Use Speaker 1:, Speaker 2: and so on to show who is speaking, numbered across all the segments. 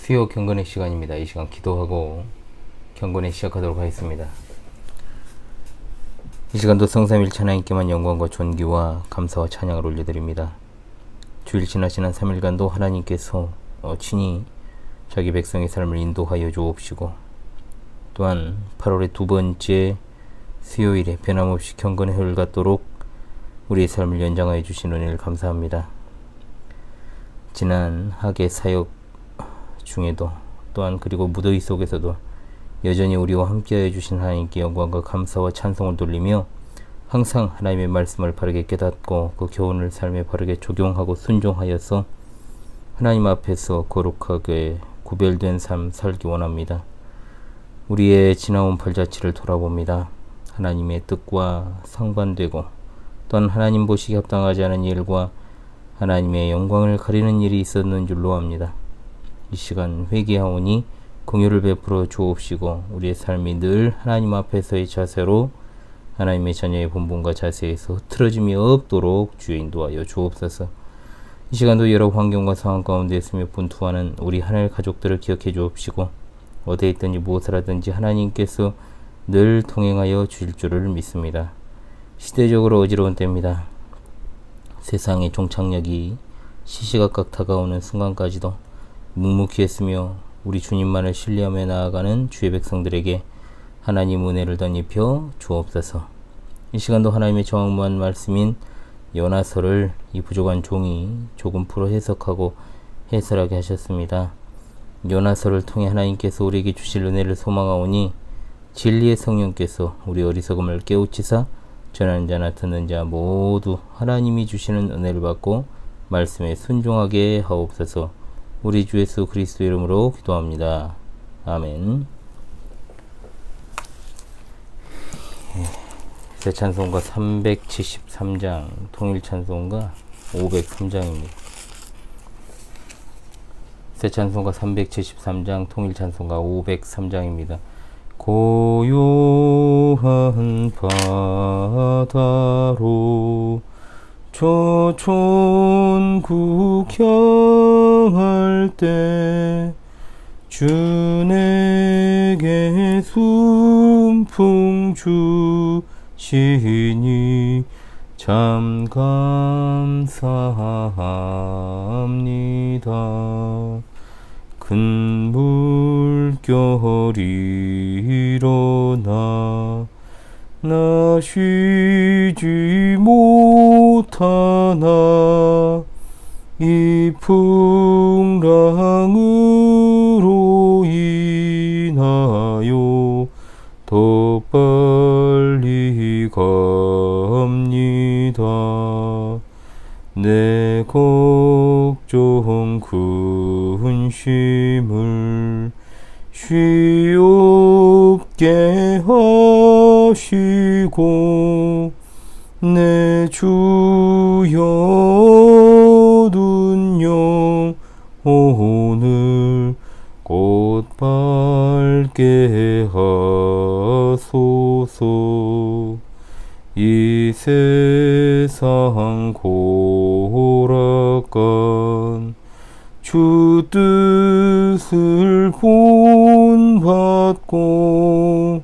Speaker 1: 수요 경건의 시간입니다. 이 시간 기도하고 경건에 시작하도록 하겠습니다. 이 시간도 성삼일체 하나님께만 영광과 존귀와 감사와 찬양을 올려드립니다. 주일 지나시는 3일간도 하나님께서 친히 자기 백성의 삶을 인도하여 주옵시고, 또한 8월의 두 번째 수요일에 변함없이 경건의 흐를 갖도록 우리의 삶을 연장하여 주신 은혜를 감사합니다. 지난 학예 사역 중에도 또한 그리고 무더위 속에서도 여전히 우리와 함께하여 주신 하나님께 영광과 감사와 찬송을 돌리며 항상 하나님의 말씀을 바르게 깨닫고 그 교훈을 삶에 바르게 적용하고 순종하여서 하나님 앞에서 거룩하게 구별된 삶 살기 원합니다. 우리의 지나온 발자취를 돌아봅니다. 하나님의 뜻과 상반되고 또한 하나님 보시기 합당하지 않은 일과 하나님의 영광을 가리는 일이 있었는 줄로 압니다. 이 시간 회개하오니 긍휼을 베풀어 주옵시고, 우리의 삶이 늘 하나님 앞에서의 자세로 하나님의 자녀의 본분과 자세에서 흐트러짐이 없도록 주여 인도하여 주옵소서. 이 시간도 여러 환경과 상황 가운데 있으며 분투하는 우리 하늘 가족들을 기억해 주옵시고, 어디에 있든지 무엇을 하든지 하나님께서 늘 통행하여 주실 줄을 믿습니다. 시대적으로 어지러운 때입니다. 세상의 종착역이 시시각각 다가오는 순간까지도 묵묵히 했으며 우리 주님만을 신뢰하며 나아가는 주의 백성들에게 하나님 은혜를 덧입혀 주옵소서. 이 시간도 하나님의 정확한 말씀인 요나서를 이 부족한 종이 조금 풀어 해석하고 해설하게 하셨습니다. 요나서를 통해 하나님께서 우리에게 주실 은혜를 소망하오니 진리의 성령께서 우리 어리석음을 깨우치사 전하는 자나 듣는 자 모두 하나님이 주시는 은혜를 받고 말씀에 순종하게 하옵소서. 우리 주 예수 그리스도 이름으로 기도합니다. 아멘. 새 찬송가 373장, 통일 찬송가 503장입니다. 새 찬송가 373장, 통일 찬송가 503장입니다. 고요한 바다로 저촌 국향할 때 주 내게 순풍 주시니 참 감사합니다. 큰 물결이 일어나 나 쉬지 못하나 이 풍랑으로 인하여 더 빨리 갑니다. 내 걱정 근심을 쉬옵게 하시고 내 주여 눈 영혼을 곧 밝게 하소서. 이 세상 고락간 주 뜻을 본받고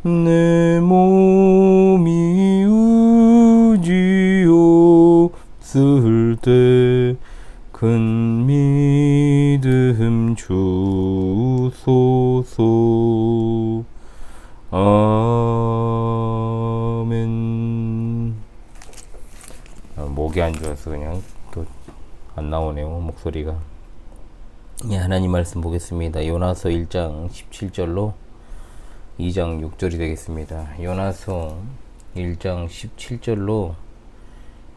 Speaker 1: 내 몸이 의지 없을 때 큰 믿음 주소서. 아멘. 목이 안 좋아서 그냥 또 안 나오네요, 목소리가. 예, 하나님 말씀 보겠습니다. 요나서 1장 17절로 2장 6절이 되겠습니다. 요나서 1장 17절로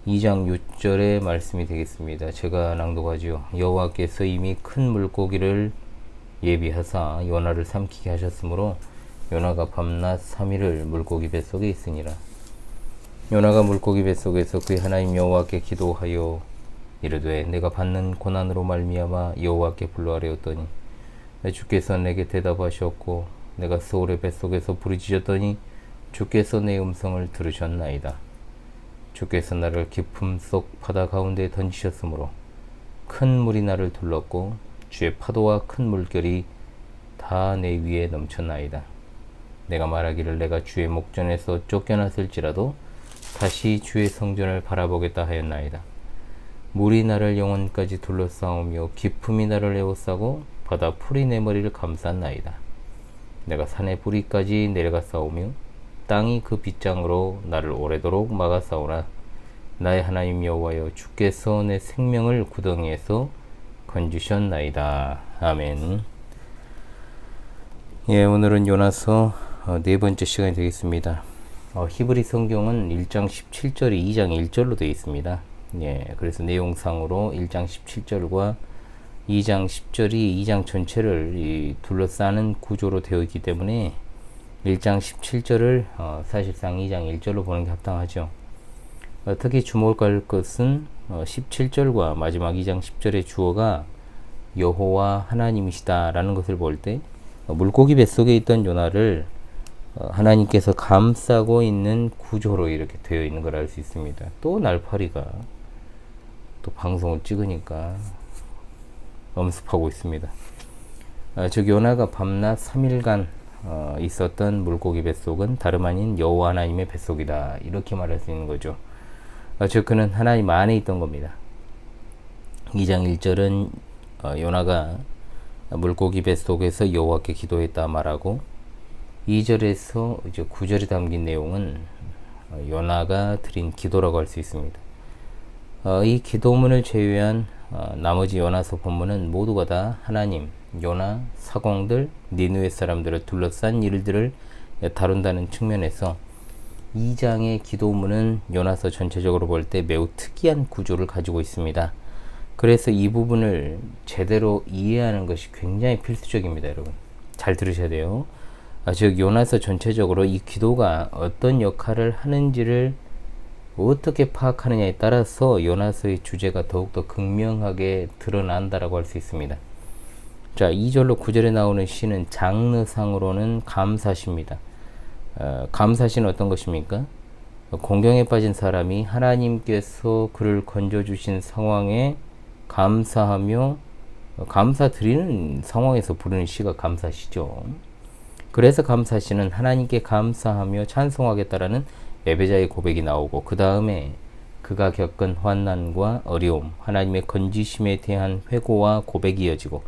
Speaker 1: 2장 6절의 말씀이 되겠습니다. 제가 낭독하지요. 여호와께서 이미 큰 물고기를 예비하사 요나를 삼키게 하셨으므로 요나가 밤낮 3일을 물고기 뱃속에 있으니라. 요나가 물고기 뱃속에서 그의 하나님 여호와께 기도하여 이르되 내가 받는 고난으로 말미암아 여호와께 불러아뢰었더니 주께서 내게 대답하셨고 내가 스올의 뱃속에서 부르짖었더니 주께서 내 음성을 들으셨나이다. 주께서 나를 깊음 속 바다 가운데 던지셨으므로 큰 물이 나를 둘렀고 주의 파도와 큰 물결이 다 내 위에 넘쳤나이다. 내가 말하기를 내가 주의 목전에서 쫓겨났을지라도 다시 주의 성전을 바라보겠다 하였나이다. 물이 나를 영혼까지 둘러싸우며 기품이 나를 에워싸고 바다 풀이 내 머리를 감쌌나이다. 내가 산의 뿌리까지 내려가 싸우며 땅이 그 빗장으로 나를 오래도록 막아 싸우나 나의 하나님 여호와여 주께서 내 생명을 구덩이에서 건지셨나이다. 아멘. 예, 오늘은 요나서 네 번째 시간이 되겠습니다. 히브리 성경은 1장 17절이 2장 1절로 되어 있습니다. 예, 그래서 내용상으로 1장 17절과 2장 10절이 2장 전체를 둘러싸는 구조로 되어 있기 때문에 1장 17절을 사실상 2장 1절로 보는 게 합당하죠. 특히 주목할 것은 17절과 마지막 2장 10절의 주어가 여호와 하나님이시다 라는 것을 볼 때 물고기 뱃속에 있던 요나를 하나님께서 감싸고 있는 구조로 이렇게 되어 있는 걸 알 수 있습니다. 또 날파리가 또 방송을 찍으니까 엄습하고 있습니다. 즉 요나가 밤낮 3일간 있었던 물고기 뱃속은 다름 아닌 여호와 하나님의 뱃속이다 이렇게 말할 수 있는 거죠. 즉 그는 하나님 안에 있던 겁니다. 2장 1절은 요나가 물고기 뱃속에서 여호와께 기도했다 말하고 2절에서 이제 9절에 담긴 내용은 요나가 드린 기도라고 할 수 있습니다. 이 기도문을 제외한 나머지 요나서 본문은 모두가 다 하나님, 요나, 사공들, 니느웨 사람들을 둘러싼 일들을 다룬다는 측면에서 2장의 기도문은 요나서 전체적으로 볼 때 매우 특이한 구조를 가지고 있습니다. 그래서 이 부분을 제대로 이해하는 것이 굉장히 필수적입니다. 여러분 잘 들으셔야 돼요. 즉 요나서 전체적으로 이 기도가 어떤 역할을 하는지를 어떻게 파악하느냐에 따라서 요나서의 주제가 더욱더 극명하게 드러난다라고 할 수 있습니다. 자, 2절로 9절에 나오는 시는 장르상으로는 감사시입니다. 감사시는 어떤 것입니까? 공경에 빠진 사람이 하나님께서 그를 건져주신 상황에 감사하며 감사드리는 상황에서 부르는 시가 감사시죠. 그래서 감사시는 하나님께 감사하며 찬송하겠다라는 예배자의 고백이 나오고 그 다음에 그가 겪은 환난과 어려움, 하나님의 건지심에 대한 회고와 고백이 이어지고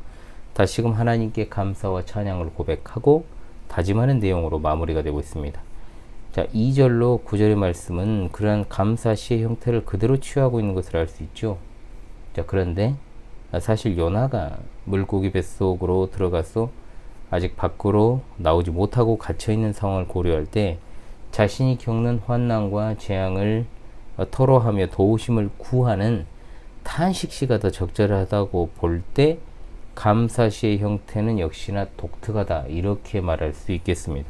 Speaker 1: 다시금 하나님께 감사와 찬양을 고백하고 다짐하는 내용으로 마무리가 되고 있습니다. 자, 2절로 9절의 말씀은 그러한 감사시의 형태를 그대로 취하고 있는 것을 알 수 있죠. 자, 그런데 사실 요나가 물고기 뱃속으로 들어가서 아직 밖으로 나오지 못하고 갇혀있는 상황을 고려할 때 자신이 겪는 환난과 재앙을 토로하며 도우심을 구하는 탄식시가 더 적절하다고 볼 때 감사시의 형태는 역시나 독특하다 이렇게 말할 수 있겠습니다.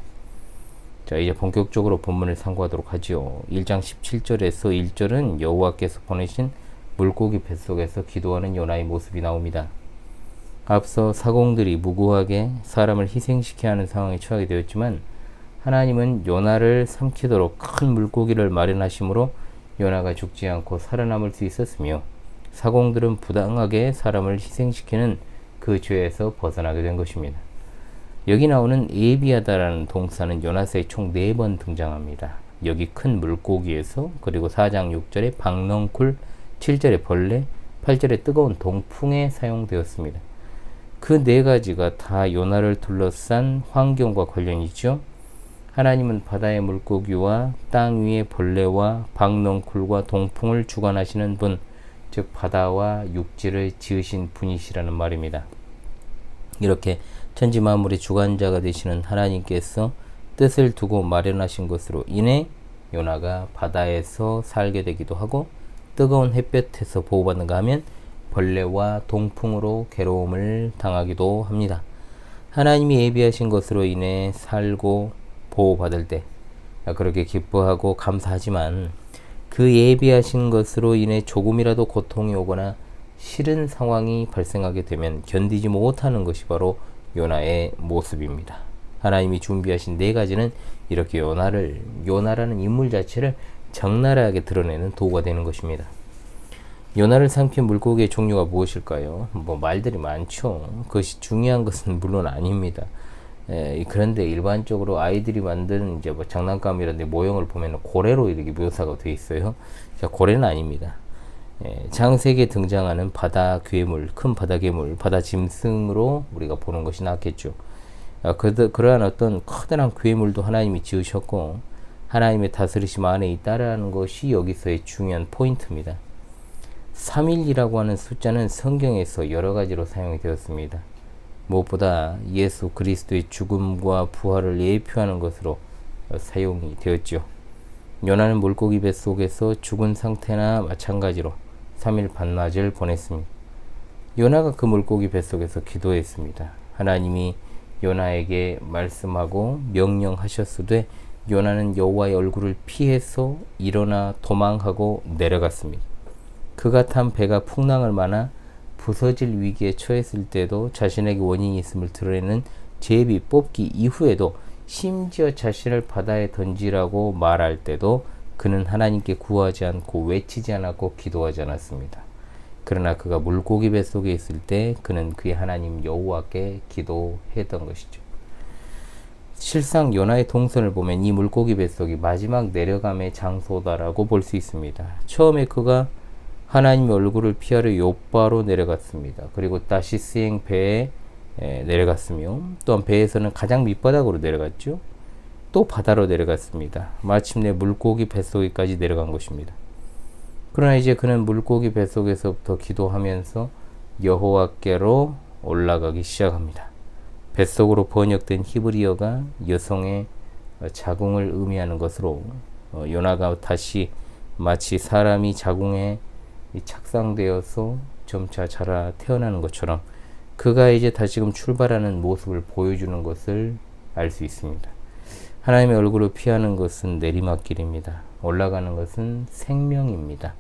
Speaker 1: 자, 이제 본격적으로 본문을 상고하도록 하죠. 1장 17절에서 1절은 여호와께서 보내신 물고기 뱃속에서 기도하는 요나의 모습이 나옵니다. 앞서 사공들이 무고하게 사람을 희생시켜야 하는 상황에 처하게 되었지만 하나님은 요나를 삼키도록 큰 물고기를 마련하심으로 요나가 죽지 않고 살아남을 수 있었으며 사공들은 부당하게 사람을 희생시키는 그 죄에서 벗어나게 된 것입니다. 여기 나오는 예비하다라는 동사는 요나서에 총 4번 등장합니다. 여기 큰 물고기에서 그리고 4장 6절에 박넝쿨, 7절에 벌레, 8절에 뜨거운 동풍에 사용되었습니다. 그 4가지가 다 요나를 둘러싼 환경과 관련이 있죠. 하나님은 바다의 물고기와 땅 위의 벌레와 박넝쿨과 동풍을 주관하시는 분, 즉 바다와 육지를 지으신 분이시라는 말입니다. 이렇게 천지만물의 주관자가 되시는 하나님께서 뜻을 두고 마련하신 것으로 인해 요나가 바다에서 살게 되기도 하고 뜨거운 햇볕에서 보호받는가 하면 벌레와 동풍으로 괴로움을 당하기도 합니다. 하나님이 예비하신 것으로 인해 살고 보호받을 때 그렇게 기뻐하고 감사하지만 그 예비하신 것으로 인해 조금이라도 고통이 오거나 싫은 상황이 발생하게 되면 견디지 못하는 것이 바로 요나의 모습입니다. 하나님이 준비하신 4가지는 이렇게 요나라는 인물 자체를 적나라하게 드러내는 도구가 되는 것입니다. 요나를 삼킨 물고기의 종류가 무엇일까요? 뭐 말들이 많죠. 그것이 중요한 것은 물론 아닙니다. 그런데 일반적으로 아이들이 만든 이제 뭐 장난감이라든지 모형을 보면 고래로 이렇게 묘사가 되어 있어요. 자, 고래는 아닙니다. 창세기에 등장하는 바다 괴물, 큰 바다 괴물, 바다 짐승으로 우리가 보는 것이 낫겠죠. 그러한 어떤 커다란 괴물도 하나님이 지으셨고 하나님의 다스리심 안에 있다라는 것이 여기서의 중요한 포인트입니다. 3일이라고 하는 숫자는 성경에서 여러 가지로 사용이 되었습니다. 무엇보다 예수 그리스도의 죽음과 부활을 예표하는 것으로 사용이 되었죠. 요나는 물고기 뱃속에서 죽은 상태나 마찬가지로 3일 반나절 보냈습니다. 요나가 그 물고기 뱃속에서 기도했습니다. 하나님이 요나에게 말씀하고 명령하셨으되 요나는 여호와의 얼굴을 피해서 일어나 도망하고 내려갔습니다. 그가 탄 배가 풍랑을 만나 부서질 위기에 처했을 때도 자신에게 원인이 있음을 드러내는 제비 뽑기 이후에도 심지어 자신을 바다에 던지라고 말할 때도 그는 하나님께 구하지 않고 외치지 않았고 기도하지 않았습니다. 그러나 그가 물고기 뱃속에 있을 때 그는 그의 하나님 여호와께 기도했던 것이죠. 실상 요나의 동선을 보면 이 물고기 뱃속이 마지막 내려감의 장소다라고 볼 수 있습니다. 처음에 그가 하나님의 얼굴을 피하러 요바로 내려갔습니다. 그리고 다시스행 배에 내려갔으며 또한 배에서는 가장 밑바닥으로 내려갔죠. 또 바다로 내려갔습니다. 마침내 물고기 뱃속에까지 내려간 것입니다. 그러나 이제 그는 물고기 뱃속에서부터 기도하면서 여호와께로 올라가기 시작합니다. 뱃속으로 번역된 히브리어가 여성의 자궁을 의미하는 것으로 요나가 다시 마치 사람이 자궁에 착상되어서 점차 자라 태어나는 것처럼 그가 이제 다시금 출발하는 모습을 보여주는 것을 알 수 있습니다. 하나님의 얼굴을 피하는 것은 내리막길입니다. 올라가는 것은 생명입니다.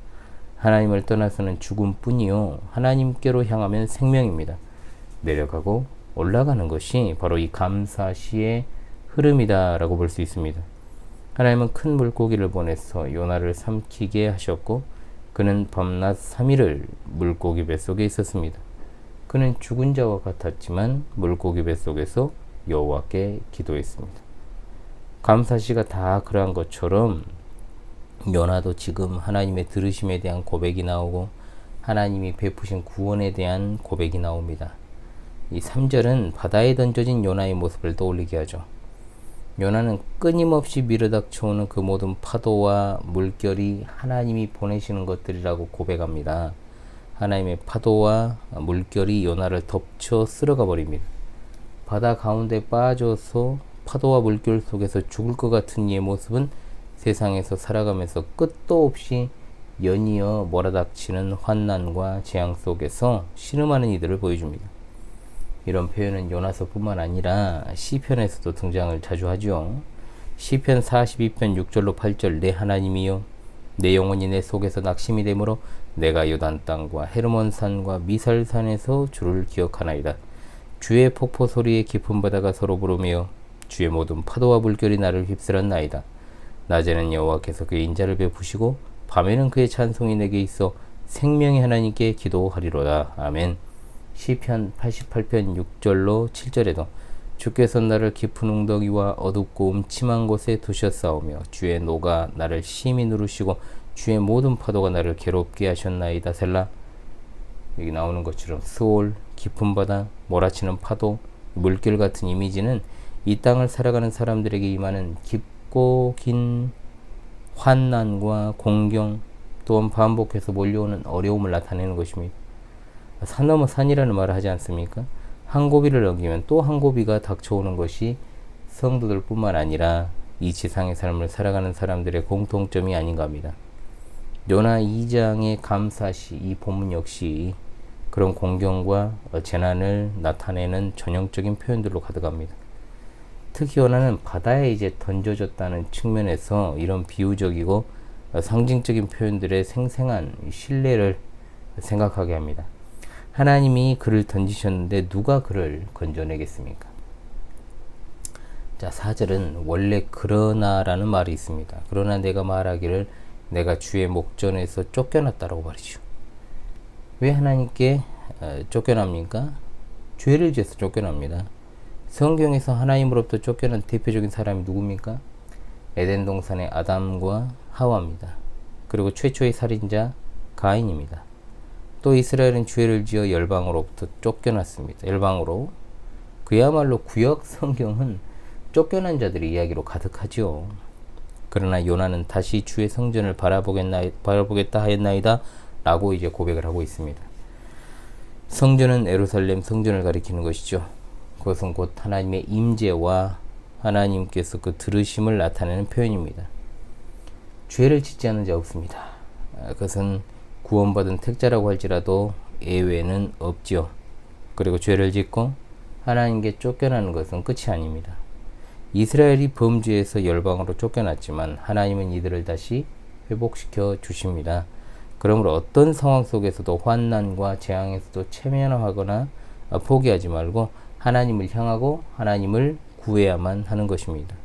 Speaker 1: 하나님을 떠나서는 죽음뿐이요 하나님께로 향하면 생명입니다. 내려가고 올라가는 것이 바로 이 감사시의 흐름이다 라고 볼 수 있습니다. 하나님은 큰 물고기를 보내서 요나를 삼키게 하셨고 그는 밤낮 3일을 물고기 뱃속에 있었습니다. 그는 죽은 자와 같았지만 물고기 뱃속에서 여호와께 기도했습니다. 감사시가 다 그러한 것처럼 요나도 지금 하나님의 들으심에 대한 고백이 나오고 하나님이 베푸신 구원에 대한 고백이 나옵니다. 이 3절은 바다에 던져진 요나의 모습을 떠올리게 하죠. 요나는 끊임없이 밀어닥쳐오는 그 모든 파도와 물결이 하나님이 보내시는 것들이라고 고백합니다. 하나님의 파도와 물결이 요나를 덮쳐 쓸어가 버립니다. 바다 가운데 빠져서 파도와 물결 속에서 죽을 것 같은 이의 모습은 세상에서 살아가면서 끝도 없이 연이어 몰아닥치는 환난과 재앙 속에서 신음하는 이들을 보여줍니다. 이런 표현은 요나서뿐만 아니라 시편에서도 등장을 자주 하죠. 시편 42편 6절로 8절 내 하나님이여 내 영혼이 내 속에서 낙심이 되므로 내가 요단 땅과 헤르몬 산과 미살 산에서 주를 기억하나이다. 주의 폭포 소리에 깊은 바다가 서로 부르며 주의 모든 파도와 물결이 나를 휩쓸었나이다. 낮에는 여호와께서 그의 인자를 베푸시고 밤에는 그의 찬송이 내게 있어 생명의 하나님께 기도하리로다. 아멘. 시편 88편 6절로 7절에도 주께서 나를 깊은 웅덩이와 어둡고 음침한 곳에 두셨사오며 주의 노가 나를 심히 누르시고 주의 모든 파도가 나를 괴롭게 하셨나이다. 셀라. 여기 나오는 것처럼 스올, 깊은 바다, 몰아치는 파도, 물결 같은 이미지는 이 땅을 살아가는 사람들에게 임하는 깊고 긴 환난과 공경 또한 반복해서 몰려오는 어려움을 나타내는 것입니다. 산 넘어 산이라는 말을 하지 않습니까? 한 고비를 넘기면 또 한 고비가 닥쳐오는 것이 성도들 뿐만 아니라 이 지상의 삶을 살아가는 사람들의 공통점이 아닌가 합니다. 요나 2장의 감사시 이 본문 역시 그런 공경과 재난을 나타내는 전형적인 표현들로 가득합니다. 특히 요나는 바다에 이제 던져졌다는 측면에서 이런 비유적이고 상징적인 표현들의 생생한 신뢰를 생각하게 합니다. 하나님이 그를 던지셨는데 누가 그를 건져내겠습니까? 자, 4절은 원래 그러나라는 말이 있습니다. 그러나 내가 말하기를 내가 주의 목전에서 쫓겨났다라고 말이죠. 왜 하나님께 쫓겨납니까? 죄를 지어서 쫓겨납니다. 성경에서 하나님으로부터 쫓겨난 대표적인 사람이 누굽니까? 에덴 동산의 아담과 하와입니다. 그리고 최초의 살인자 가인입니다. 또 이스라엘은 죄를 지어 열방으로부터 쫓겨났습니다. 열방으로. 그야말로 구약 성경은 쫓겨난 자들의 이야기로 가득하죠. 그러나 요나는 다시 주의 성전을 바라보겠다 하였나이다 라고 이제 고백을 하고 있습니다. 성전은 예루살렘 성전을 가리키는 것이죠. 그것은 곧 하나님의 임재와 하나님께서 그 들으심을 나타내는 표현입니다. 죄를 짓지 않는 자 없습니다. 그것은 구원받은 택자라고 할지라도 예외는 없지요. 그리고 죄를 짓고 하나님께 쫓겨나는 것은 끝이 아닙니다. 이스라엘이 범죄에서 열방으로 쫓겨났지만 하나님은 이들을 다시 회복시켜 주십니다. 그러므로 어떤 상황 속에서도 환난과 재앙에서도 체면하거나 포기하지 말고 하나님을 향하고 하나님을 구해야만 하는 것입니다.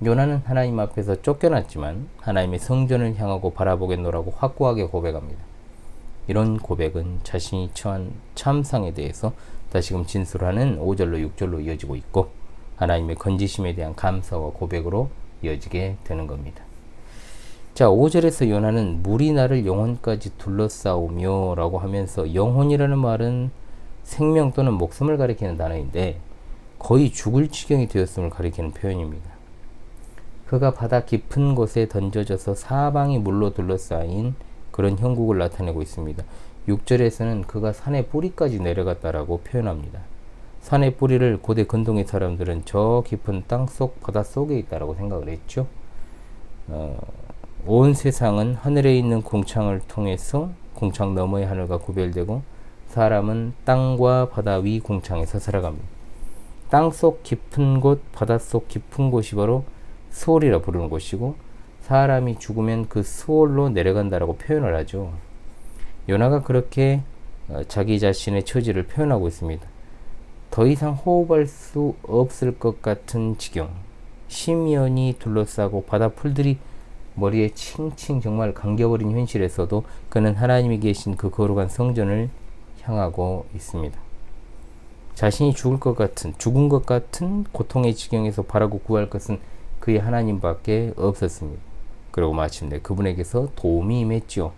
Speaker 1: 요나는 하나님 앞에서 쫓겨났지만 하나님의 성전을 향하고 바라보겠노라고 확고하게 고백합니다. 이런 고백은 자신이 처한 참상에 대해서 다시금 진술하는 5절로 6절로 이어지고 있고 하나님의 건지심에 대한 감사와 고백으로 이어지게 되는 겁니다. 자, 5절에서 요나는 물이 나를 영혼까지 둘러싸우며 라고 하면서 영혼이라는 말은 생명 또는 목숨을 가리키는 단어인데 거의 죽을 지경이 되었음을 가리키는 표현입니다. 그가 바다 깊은 곳에 던져져서 사방이 물로 둘러싸인 그런 형국을 나타내고 있습니다. 6절에서는 그가 산의 뿌리까지 내려갔다라고 표현합니다. 산의 뿌리를 고대 근동의 사람들은 저 깊은 땅속 바다 속에 있다라고 생각을 했죠. 온 세상은 하늘에 있는 궁창을 통해서 궁창 너머의 하늘과 구별되고 사람은 땅과 바다 위 궁창에서 살아갑니다. 땅속 깊은 곳, 바닷속 깊은 곳이 바로 스올이라 부르는 곳이고 사람이 죽으면 그 스올로 내려간다라고 표현을 하죠. 요나가 그렇게 자기 자신의 처지를 표현하고 있습니다. 더 이상 호흡할 수 없을 것 같은 지경, 심연이 둘러싸고 바다 풀들이 머리에 칭칭 정말 감겨버린 현실에서도 그는 하나님이 계신 그 거룩한 성전을 향하고 있습니다. 자신이 죽은 것 같은 고통의 지경에서 바라고 구할 것은 그의 하나님밖에 없었습니다. 그리고 마침내 그분에게서 도움이 임했지요.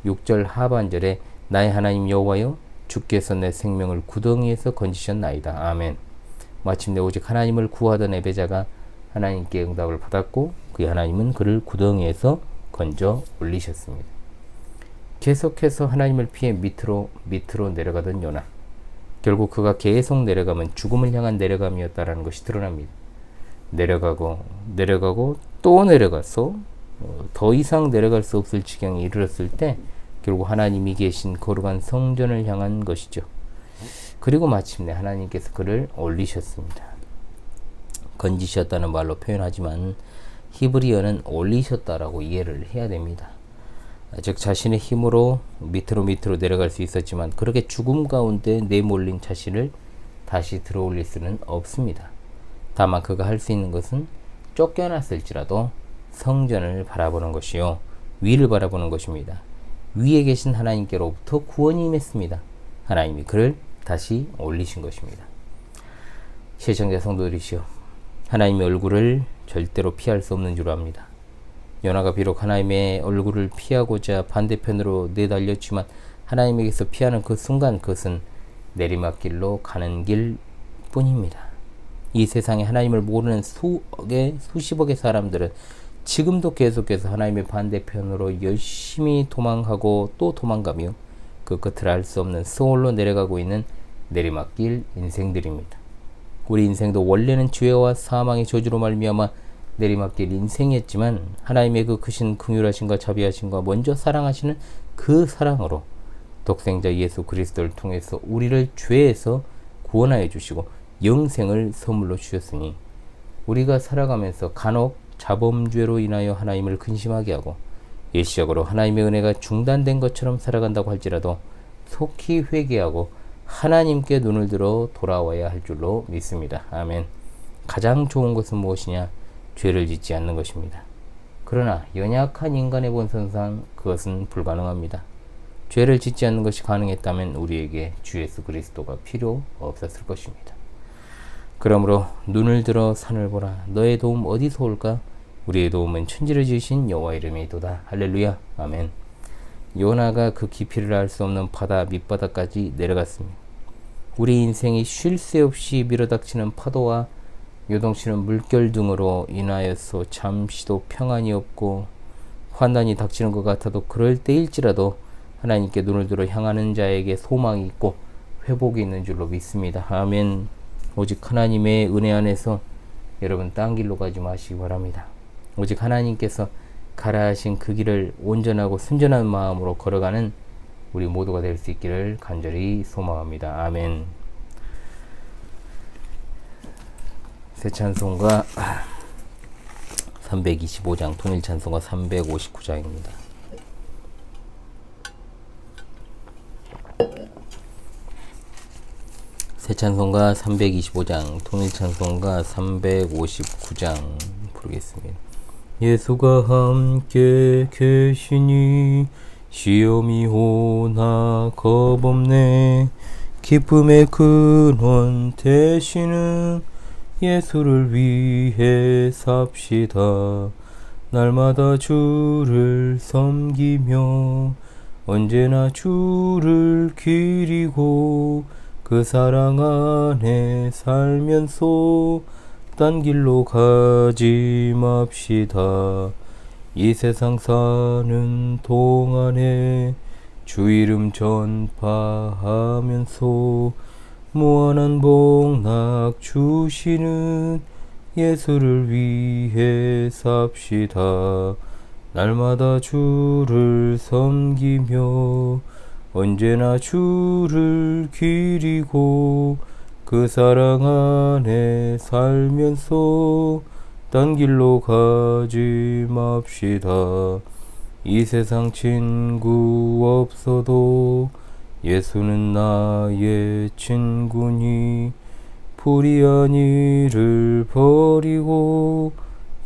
Speaker 1: 6절 하반절에 나의 하나님 여호와여 주께서 내 생명을 구덩이에서 건지셨나이다. 아멘. 마침내 오직 하나님을 구하던 예배자가 하나님께 응답을 받았고 그의 하나님은 그를 구덩이에서 건져 올리셨습니다. 계속해서 하나님을 피해 밑으로 내려가던 요나. 결국 그가 계속 내려가면 죽음을 향한 내려감이었다라는 것이 드러납니다. 내려가고 또 내려가서 더 이상 내려갈 수 없을 지경에 이르렀을 때 결국 하나님이 계신 거룩한 성전을 향한 것이죠. 그리고 마침내 하나님께서 그를 올리셨습니다. 건지셨다는 말로 표현하지만 히브리어는 올리셨다라고 이해를 해야 됩니다. 즉 자신의 힘으로 밑으로 내려갈 수 있었지만 그렇게 죽음 가운데 내몰린 자신을 다시 들어올릴 수는 없습니다. 다만 그가 할 수 있는 것은 쫓겨났을지라도 성전을 바라보는 것이요 위를 바라보는 것입니다. 위에 계신 하나님께로부터 구원이 임했습니다. 하나님이 그를 다시 올리신 것입니다. 시청자 성도들이시여, 하나님의 얼굴을 절대로 피할 수 없는 줄 압니다. 요나가 비록 하나님의 얼굴을 피하고자 반대편으로 내달렸지만 하나님에게서 피하는 그 순간 그것은 내리막길로 가는 길 뿐입니다. 이 세상에 하나님을 모르는 수십억의 사람들은 지금도 계속해서 하나님의 반대편으로 열심히 도망하고 또 도망가며 그 끝을 알 수 없는 스올로 내려가고 있는 내리막길 인생들입니다. 우리 인생도 원래는 죄와 사망의 저주로 말미암아 내리막길 인생이었지만 하나님의 그 크신 긍휼하심과 자비하심과 먼저 사랑하시는 그 사랑으로 독생자 예수 그리스도를 통해서 우리를 죄에서 구원하여 주시고 영생을 선물로 주셨으니 우리가 살아가면서 간혹 자범죄로 인하여 하나님을 근심하게 하고 일시적으로 하나님의 은혜가 중단된 것처럼 살아간다고 할지라도 속히 회개하고 하나님께 눈을 들어 돌아와야 할 줄로 믿습니다. 아멘. 가장 좋은 것은 무엇이냐? 죄를 짓지 않는 것입니다. 그러나 연약한 인간의 본성상 그것은 불가능합니다. 죄를 짓지 않는 것이 가능했다면 우리에게 주 예수 그리스도가 필요 없었을 것입니다. 그러므로 눈을 들어 산을 보라. 너의 도움 어디서 올까? 우리의 도움은 천지를 지으신 여호와 이름이도다. 할렐루야. 아멘. 요나가 그 깊이를 알 수 없는 바다 밑바닥까지 내려갔습니다. 우리 인생이 쉴 새 없이 밀어닥치는 파도와 요동치는 물결 등으로 인하여서 잠시도 평안이 없고 환난이 닥치는 것 같아도 그럴 때일지라도 하나님께 눈을 들어 향하는 자에게 소망이 있고 회복이 있는 줄로 믿습니다. 아멘. 오직 하나님의 은혜 안에서 여러분 딴 길로 가지 마시기 바랍니다. 오직 하나님께서 가라 하신 그 길을 온전하고 순전한 마음으로 걸어가는 우리 모두가 될 수 있기를 간절히 소망합니다. 아멘. 새 찬송가 325장, 통일 찬송가 359장입니다. 새 찬송가 325장, 통일 찬송가 359장 부르겠습니다. 예수가 함께 계시니 시험이 오나 겁없네. 기쁨의 근원 되시는 예수를 위해 삽시다. 날마다 주를 섬기며 언제나 주를 기리고 그 사랑 안에 살면서 딴 길로 가지 맙시다. 이 세상 사는 동안에 주 이름 전파하면서 무한한 복락 주시는 예수를 위해 삽시다. 날마다 주를 섬기며 언제나 주를 기리고 그 사랑 안에 살면서 딴 길로 가지 맙시다. 이 세상 친구 없어도 예수는 나의 친구니 불의한 일을 버리고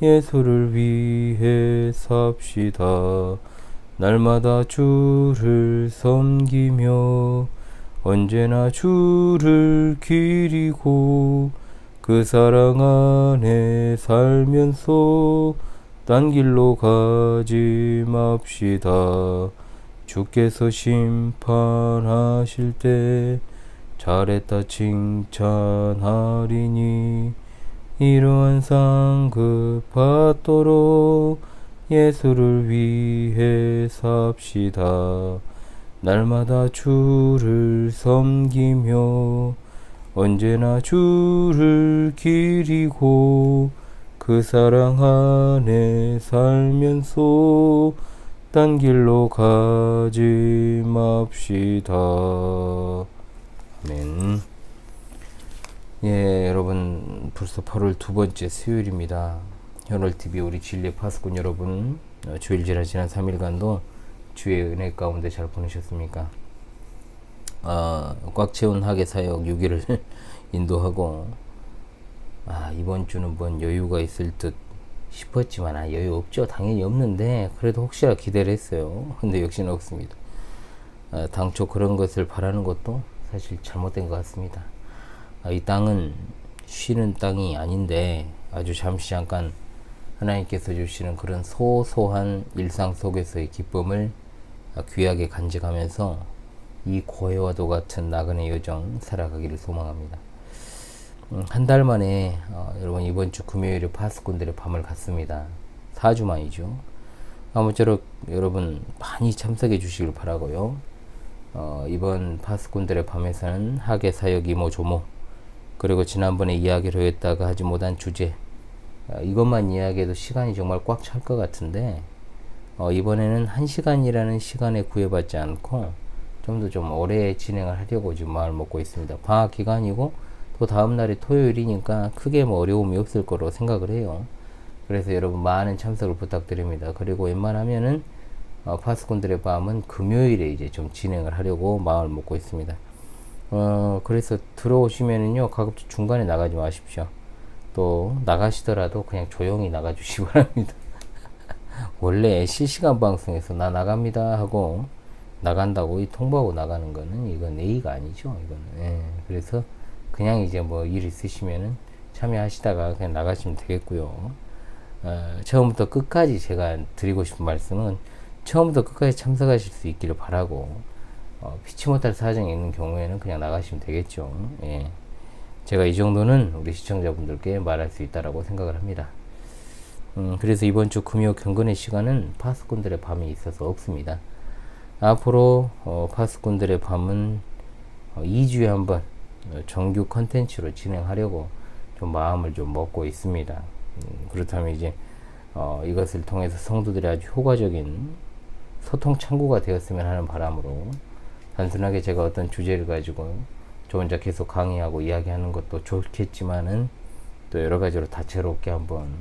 Speaker 1: 예수를 위해 삽시다. 날마다 주를 섬기며 언제나 주를 기리고 그 사랑 안에 살면서 딴 길로 가지 맙시다. 주께서 심판하실 때 잘했다 칭찬하리니 이러한 상급 받도록 예수를 위해 삽시다. 날마다 주를 섬기며 언제나 주를 기리고 그 사랑 안에 살면서 딴 길로 가지 맙시다. 아멘. 예, 여러분 벌써 8월 두 번째 수요일입니다. 현월TV 우리 진리의 파수꾼 여러분, 주일 지난 3일간도 주의 은혜 가운데 잘 보내셨습니까? 꽉 채운 학예 사역 6일을 인도하고 이번 주는 뭔 여유가 있을 듯 싶었지만 여유 없죠. 당연히 없는데 그래도 혹시나 기대를 했어요. 근데 역시나 없습니다. 당초 그런 것을 바라는 것도 사실 잘못된 것 같습니다. 이 땅은 쉬는 땅이 아닌데 아주 잠깐 하나님께서 주시는 그런 소소한 일상 속에서의 기쁨을 귀하게 간직하면서 이 고해와도 같은 나그네 여정 살아가기를 소망합니다. 한 달 만에 여러분 이번 주 금요일에 파수꾼들의 밤을 갔습니다. 4주 만이죠. 아무쪼록 여러분 많이 참석해 주시길 바라고요. 이번 파수꾼들의 밤에서는 학예 사역 이모 조모 그리고 지난번에 이야기를 했다가 하지 못한 주제 이것만 이야기해도 시간이 정말 꽉 찰 것 같은데 이번에는 1시간이라는 시간에 구애받지 않고 좀 더 오래 진행을 하려고 지금 마음을 먹고 있습니다. 방학 기간이고 또 다음 날이 토요일이니까 크게 어려움이 없을 거로 생각을 해요. 그래서 여러분 많은 참석을 부탁드립니다. 그리고 웬만하면은 파수꾼들의 밤은 금요일에 이제 좀 진행을 하려고 마음을 먹고 있습니다. 그래서 들어오시면은요 가급적 중간에 나가지 마십시오. 또 나가시더라도 그냥 조용히 나가 주시기 바랍니다. 원래 실시간 방송에서 나 나갑니다 하고 나간다고 이 통보하고 나가는 거는 이건 예의가 아니죠. 이거는. 그래서 그냥 이제 뭐 일 있으시면은 참여하시다가 그냥 나가시면 되겠고요. 처음부터 끝까지 제가 드리고 싶은 말씀은 처음부터 끝까지 참석하실 수 있기를 바라고, 피치 못할 사정이 있는 경우에는 그냥 나가시면 되겠죠. 제가 이 정도는 우리 시청자분들께 말할 수 있다라고 생각을 합니다. 그래서 이번 주 금요 경건의 시간은 파수꾼들의 밤이 있어서 없습니다. 앞으로 파수꾼들의 밤은 2주에 한번 정규 컨텐츠로 진행하려고 좀 마음을 좀 먹고 있습니다. 그렇다면 이제 이것을 통해서 성도들이 아주 효과적인 소통 창구가 되었으면 하는 바람으로, 단순하게 제가 어떤 주제를 가지고 저 혼자 계속 강의하고 이야기하는 것도 좋겠지만은 또 여러 가지로 다채롭게 한번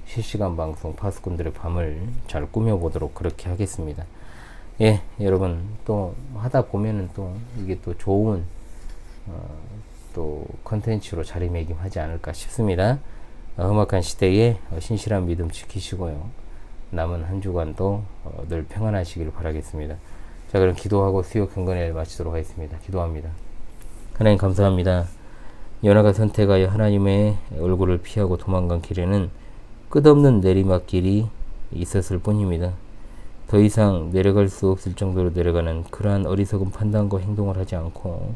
Speaker 1: 실시간 방송 파수꾼들의 밤을 잘 꾸며보도록 그렇게 하겠습니다. 여러분, 또 하다 보면은 또 이게 또 좋은 또 컨텐츠로 자리매김하지 않을까 싶습니다. 험악한 시대에 신실한 믿음 지키시고요. 남은 한 주간도 늘 평안하시길 바라겠습니다. 자, 그럼 기도하고 수요 경건회를 마치도록 하겠습니다. 기도합니다. 하나님 감사합니다. 연하가 선택하여 하나님의 얼굴을 피하고 도망간 길에는 끝없는 내리막길이 있었을 뿐입니다. 더 이상 내려갈 수 없을 정도로 내려가는 그러한 어리석은 판단과 행동을 하지 않고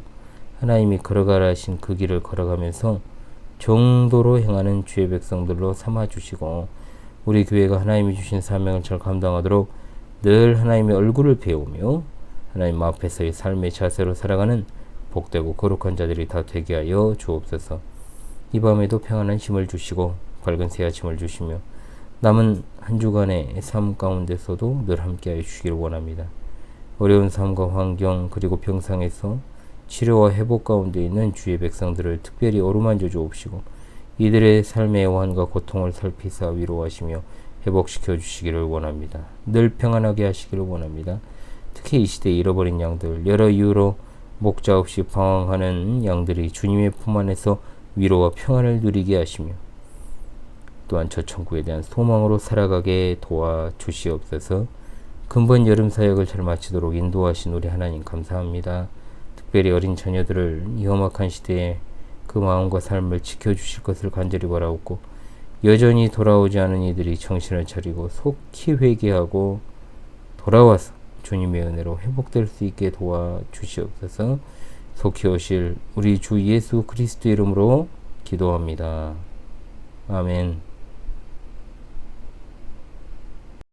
Speaker 1: 하나님이 걸어가라 하신 그 길을 걸어가면서 정도로 행하는 주의 백성들로 삼아주시고, 우리 교회가 하나님이 주신 사명을 잘 감당하도록 늘 하나님의 얼굴을 배우며 하나님 앞에서의 삶의 자세로 살아가는 복되고 거룩한 자들이 다 되게 하여 주옵소서. 이 밤에도 평안한 힘을 주시고 밝은 새 아침을 주시며 남은 한 주간의 삶 가운데서도 늘 함께하여 주시기를 원합니다. 어려운 삶과 환경 그리고 병상에서 치료와 회복 가운데 있는 주의 백성들을 특별히 어루만져 주옵시고 이들의 삶의 애환과 고통을 살피사 위로하시며 회복시켜 주시기를 원합니다. 늘 평안하게 하시기를 원합니다. 특히 이 시대에 잃어버린 양들, 여러 이유로 목자 없이 방황하는 양들이 주님의 품 안에서 위로와 평안을 누리게 하시며 또한 저 천국에 대한 소망으로 살아가게 도와주시옵소서. 근본 여름 사역을 잘 마치도록 인도하신 우리 하나님 감사합니다. 특별히 어린 자녀들을 이 험악한 시대에 그 마음과 삶을 지켜주실 것을 간절히 바라옵고, 여전히 돌아오지 않은 이들이 정신을 차리고 속히 회개하고 돌아와서 주님의 은혜로 회복될 수 있게 도와주시옵소서. 속히 오실 우리 주 예수 그리스도 이름으로 기도합니다. 아멘.